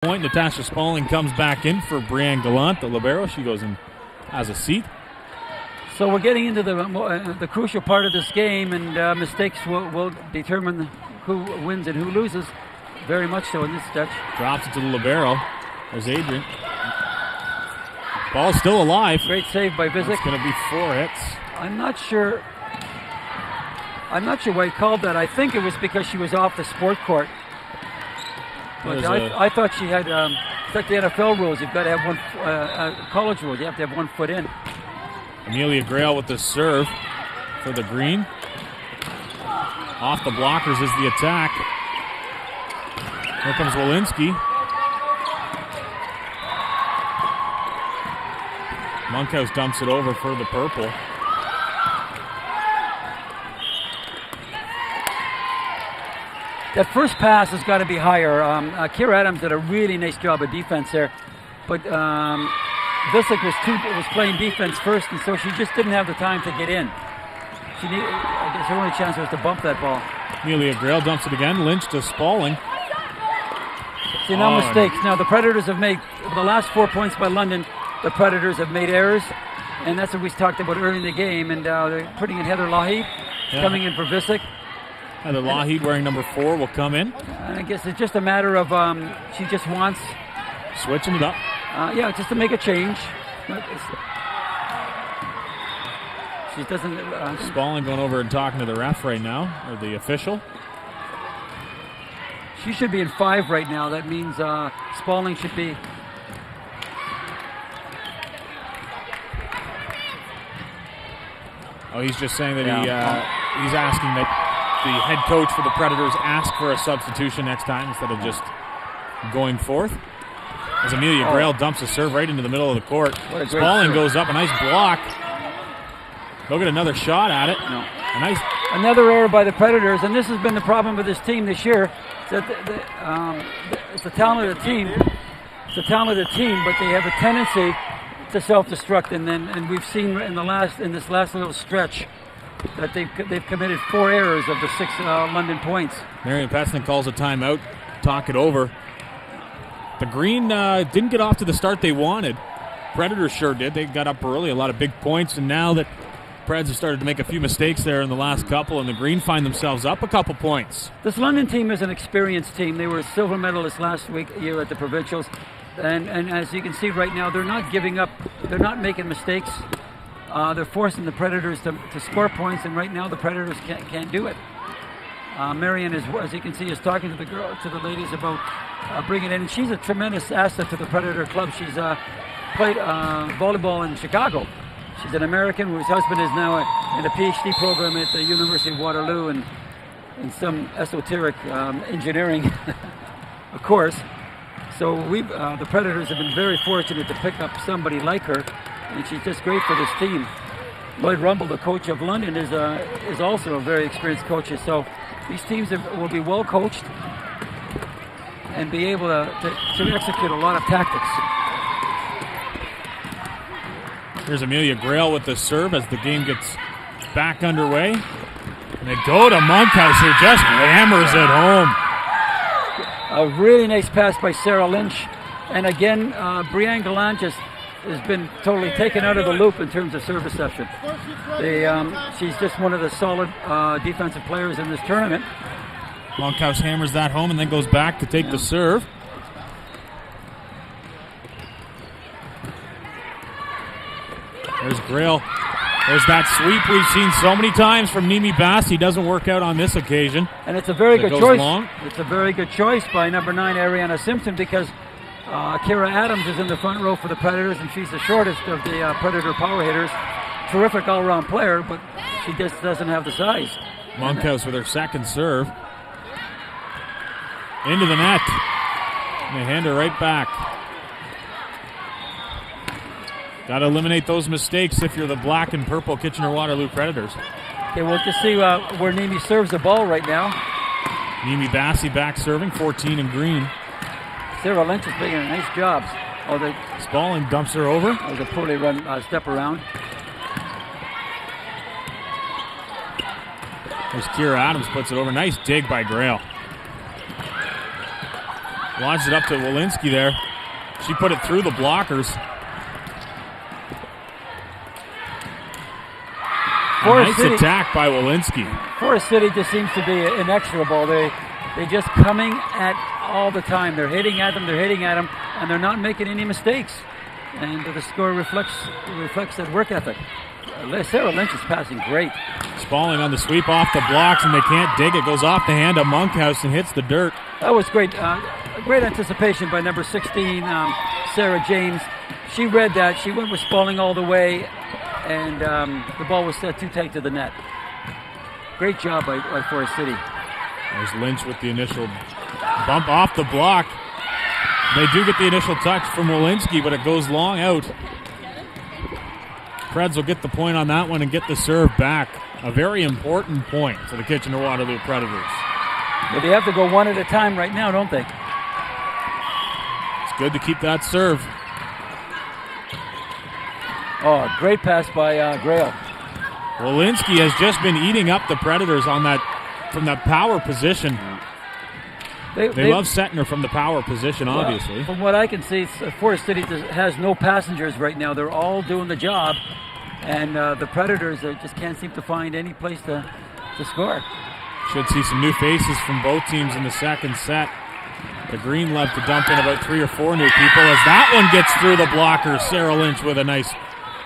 Point. Natasha Spaulding comes back in for Brianne Gallant, the libero. She goes and has a seat. So we're getting into the crucial part of this game, and mistakes will determine who wins and who loses. Very much so in this stretch. Drops it to the libero. There's Adrian. Ball's still alive. Great save by Visick. It's going to be 4 hits. I'm not sure why he called that. I think it was because she was off the sport court. But I thought she had, it's like the NFL rules. You've got to have college rules. You have to have 1 foot in. Amelia Grail with the serve for the green. Off the blockers is the attack. Here comes Walensky. Monkhouse dumps it over for the purple. That first pass has got to be higher. Kira Adams did a really nice job of defense there, but Visick was playing defense first, and so she just didn't have the time to get in. I guess her only chance was to bump that ball. Amelia Grail dumps it again. Lynch to Spaulding. See, now mistakes. Now the Predators have made the last 4 points by London. The Predators have made errors, and that's what we talked about early in the game. And they're putting in Heather Lougheed, coming in for Visick. Heather Lougheed wearing number 4 will come in. And I guess it's just a matter of she just wants switching it up. Just to make a change. She doesn't. Spaulding going over and talking to the ref right now, or the official. She should be in 5 right now. That means Spaulding should be. Oh, he's just saying that he's asking that the head coach for the Predators ask for a substitution next time instead of just going forth. As Amelia Grail dumps a serve right into the middle of the court. Spaulding goes up, a nice block. They'll get another shot at it. No. Another error by the Predators, and this has been the problem with this team this year. That it's a talented team. It's a talented team, but they have a tendency to self-destruct, and we've seen in this last little stretch that they've committed 4 errors of the 6 London points. Marion Peston calls a timeout. Talk it over. The Green didn't get off to the start they wanted. Predators sure did. They got up early, a lot of big points, and now that Preds have started to make a few mistakes there in the last couple, and the Green find themselves up a couple points. This London team is an experienced team. They were silver medalists last year at the Provincials, and as you can see right now, they're not giving up. They're not making mistakes. They're forcing the Predators to score points, and right now the Predators can't do it. Marion, as you can see, is talking to the ladies about bringing in. She's a tremendous asset to the Predator club. She's played volleyball in Chicago. She's an American whose husband is now in a PhD program at the University of Waterloo and in some esoteric engineering course. So the Predators have been very fortunate to pick up somebody like her, and she's just great for this team. Lloyd Rumble, the coach of London, is also a very experienced coach. So these teams will be well coached and be able to execute a lot of tactics. Here's Amelia Grail with the serve as the game gets back underway. And they go to Monkhouse, who just hammers it home. A really nice pass by Sarah Lynch. And again, Brianne Gallant has been totally taken out of the loop in terms of serve reception. She's just one of the solid defensive players in this tournament. Monkhouse hammers that home and then goes back to take the serve. There's Grail. There's that sweep we've seen so many times from Nimi Bass. He doesn't work out on this occasion. And it's a very good choice. Long. It's a very good choice by number 9, Ariana Simpson, because Kira Adams is in the front row for the Predators, and she's the shortest of the Predator power hitters. Terrific all-around player, but she just doesn't have the size. Monkhouse with her second serve. Into the net. And they hand her right back. Got to eliminate those mistakes if you're the black and purple Kitchener-Waterloo Predators. Okay, we'll just see where Nimi serves the ball right now. Nimi Bassey back serving, 14 in green. Sarah Lynch is making a nice job. Spaulding dumps her over. That was a poorly run step around. There's Kira Adams, puts it over. Nice dig by Grail. Lodged it up to Walensky there. She put it through the blockers. Nice attack by Walensky. Forest City just seems to be inexorable. They just coming at all the time. They're hitting at them, and they're not making any mistakes. And the score reflects that work ethic. Sarah Lynch is passing great. Spalling on the sweep off the blocks, and they can't dig it. Goes off the hand of Monkhouse and hits the dirt. That was great. Great anticipation by number 16, Sarah James. She read that. She went with Spalling all the way, and the ball was set too tight to the net. Great job by Forest City. There's Lynch with the initial bump off the block. They do get the initial touch from Walensky, but it goes long out. Preds will get the point on that one and get the serve back. A very important point for the Kitchener-Waterloo Predators. But they have to go one at a time right now, don't they? It's good to keep that serve. Oh, great pass by Grail. Walensky has just been eating up the Predators on that from that power position. They love setting her from the power position, obviously. From what I can see, Forest City has no passengers right now. They're all doing the job, and the Predators just can't seem to find any place to score. Should see some new faces from both teams in the second set. The Green love to dump in about 3 or 4 new people as that one gets through the blockers. Sarah Lynch with a nice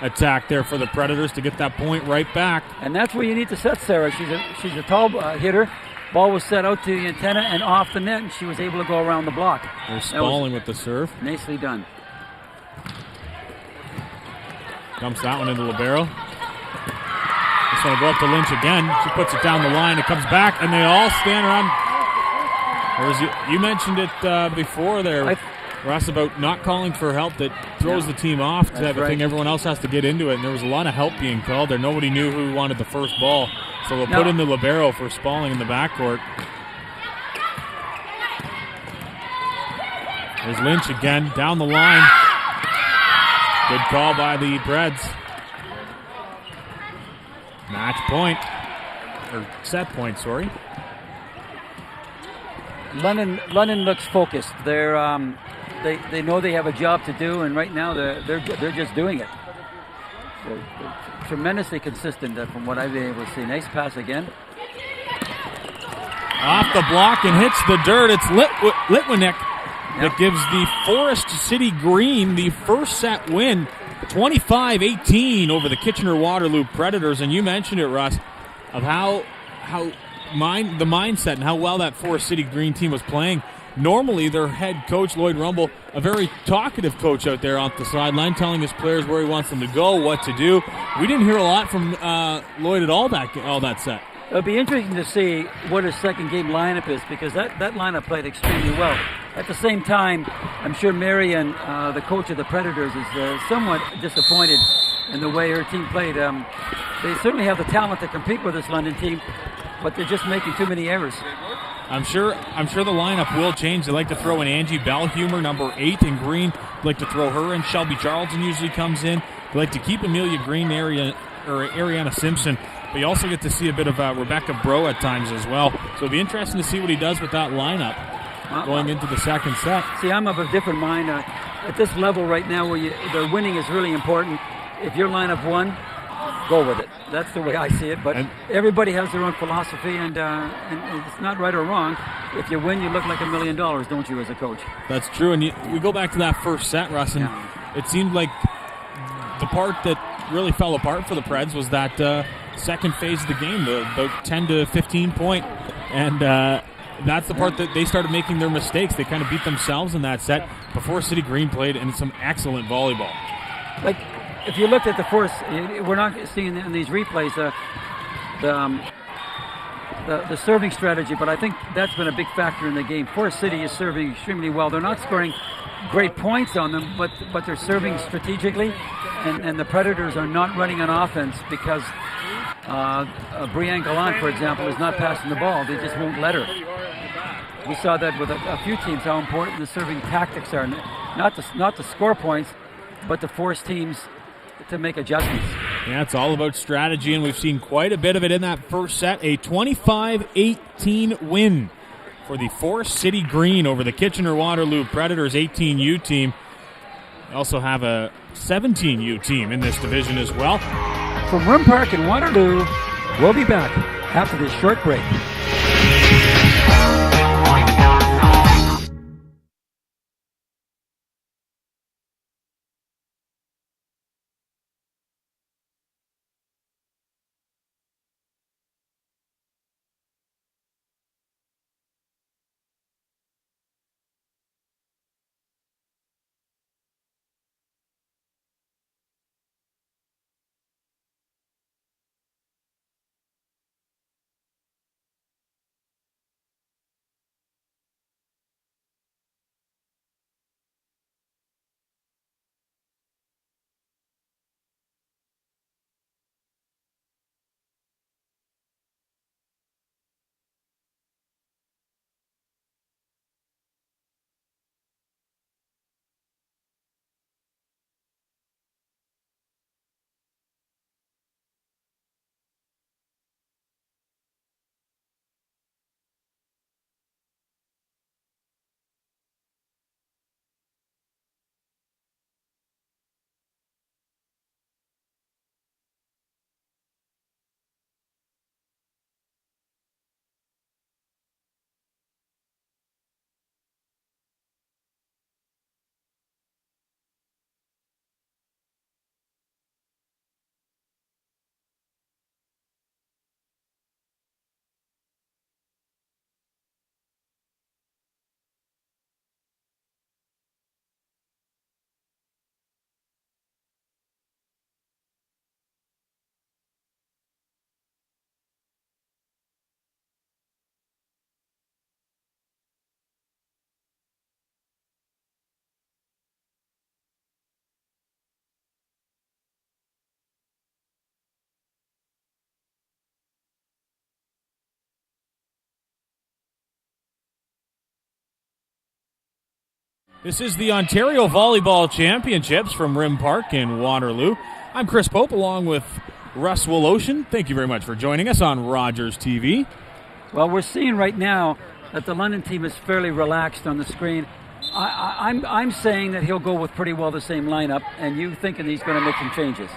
attack there for the Predators to get that point right back. And that's where you need to set Sarah. She's a tall hitter. Ball was set out to the antenna and off the net, and she was able to go around the block. They're Spalling with the serve. Nicely done. Dumps that one into Libero. This one will go up to Lynch again. She puts it down the line. It comes back, and they all stand around. You mentioned it before there, Russ, about not calling for help that throws the team off. I think everyone else has to get into it, and there was a lot of help being called there. Nobody knew who wanted the first ball. So they'll put in the Libero for Spalling in the backcourt. There's Lynch again, down the line. Good call by the Preds. Match point. Or set point, sorry. London looks focused. They know they have a job to do, and right now they're just doing it. They're tremendously consistent from what I've been able to see. Nice pass again. Off the block and hits the dirt. It's Litwinick that gives the Forest City Green the first set win, 25-18 over the Kitchener-Waterloo Predators. And you mentioned it, Russ, of how the mindset and how well that Forest City Green team was playing. Normally, their head coach, Lloyd Rumble, a very talkative coach out there on the sideline, telling his players where he wants them to go, what to do. We didn't hear a lot from Lloyd at all that set. It'll be interesting to see what his second game lineup is, because that lineup played extremely well. At the same time, I'm sure Marion, the coach of the Predators, is somewhat disappointed in the way her team played. They certainly have the talent to compete with this London team, but they're just making too many errors. I'm sure the lineup will change. They like to throw in Angie Bellhumer, number 8 in green. They like to throw her in. Shelby Charlton usually comes in. They like to keep Amelia Green, Ariana Simpson. But you also get to see a bit of Rebecca Bro at times as well. So it'll be interesting to see what he does with that lineup going into the second set. See, I'm of a different mind. At this level right now where the winning is really important, if your lineup won, go with it. That's the way I see it. But everybody has their own philosophy, and it's not right or wrong. If you win, you look like $1 million, don't you, as a coach? That's true. And we go back to that first set, Russ, and it seemed like the part that really fell apart for the Preds was that second phase of the game, the about 10 to 15 point. And that's the part that they started making their mistakes. They kind of beat themselves in that set before City Green played in some excellent volleyball. Like, if you looked at the first, we're not seeing in these replays the serving strategy, but I think that's been a big factor in the game. Forest City is serving extremely well. They're not scoring great points on them, but they're serving strategically, and the Predators are not running on offense because Brianne Gallant, for example, is not passing the ball. They just won't let her. We saw that with a few teams, how important the serving tactics are, not to score points, but to force teams to make adjustments. Yeah, it's all about strategy, and we've seen quite a bit of it in that first set. A 25-18 win for the Forest City Green over the Kitchener-Waterloo Predators 18U team. We also have a 17U team in this division as well. From Rim Park in Waterloo, we'll be back after this short break. This is the Ontario Volleyball Championships from Rim Park in Waterloo. I'm Chris Pope along with Russ Woloshin. Thank you very much for joining us on Rogers TV. Well, we're seeing right now that the London team is fairly relaxed on the screen. I'm saying that he'll go with pretty well the same lineup, and you thinking he's going to make some changes.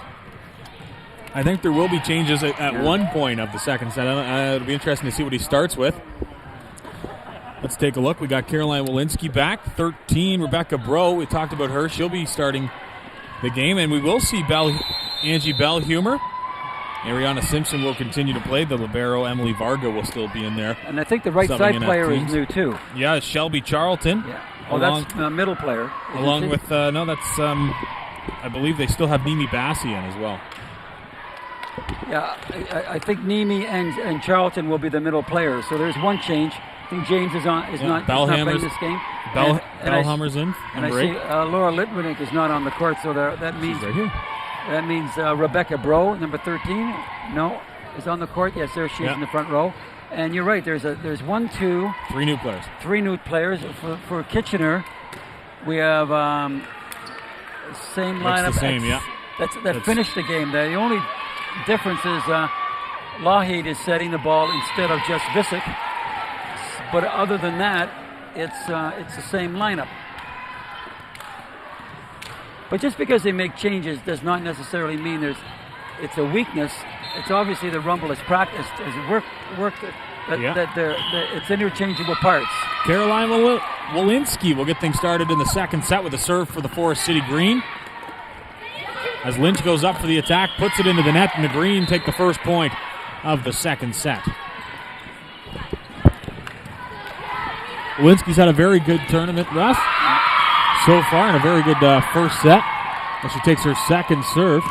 I think there will be changes at one point of the second set. It'll be interesting to see what he starts with. Let's take a look. We got Caroline Walensky back, 13. Rebecca Bro, we talked about her. She'll be starting the game, and we will see Angie Bellhumer. Ariana Simpson will continue to play. The libero, Emily Varga, will still be in there. And I think the right side player is new, too. Yeah, Shelby Charlton. Yeah. Oh, that's the middle player. Along with, I believe they still have Nimi Bassi in as well. Yeah, I think Nimi and Charlton will be the middle players. So there's one change. I think James is not playing this game. Bellhammer's in. And I see Laura Litwinick is not on the court, so that means right here. That means Rebecca Bro, number 13, is on the court. Yes, there she is in the front row. And you're right. There's 3 new players. 3 new players for Kitchener. We have same lineup. It's the same, That finished the game. The only difference is Lougheed is setting the ball instead of just Visick. But other than that, it's the same lineup. But just because they make changes does not necessarily mean it's a weakness. It's obviously the Rumble has practiced, has worked that it's interchangeable parts. Caroline Walensky will get things started in the second set with a serve for the Forest City Green. As Lynch goes up for the attack, puts it into the net, and the Green take the first point of the second set. Walensky's had a very good tournament, Russ, so far, and a very good first set. As she takes her second serve.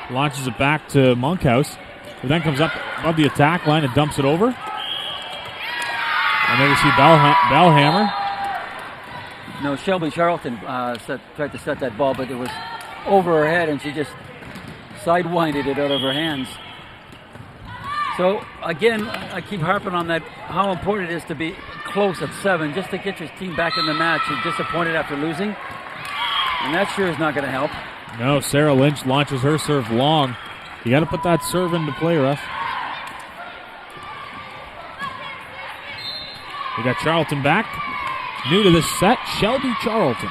Launches it back to Monkhouse, who then comes up above the attack line and dumps it over. And there we see Bellhammer. No, Shelby Charlton tried to set that ball, but it was over her head, and she just sidewinded it out of her hands. So, again, I keep harping on that, how important it is to be close at 7, just to get your team back in the match. You're disappointed after losing, and that sure is not going to help. No, Sarah Lynch launches her serve long. You got to put that serve into play, Russ. We got Charlton back. New to this set, Shelby Charlton.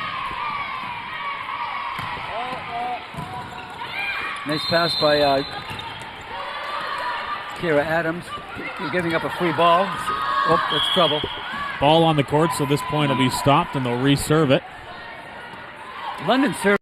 Nice pass by Kira Adams. You're giving up a free ball. Oh, that's trouble. Ball on the court, so this point will be stopped and they'll reserve it. London serve.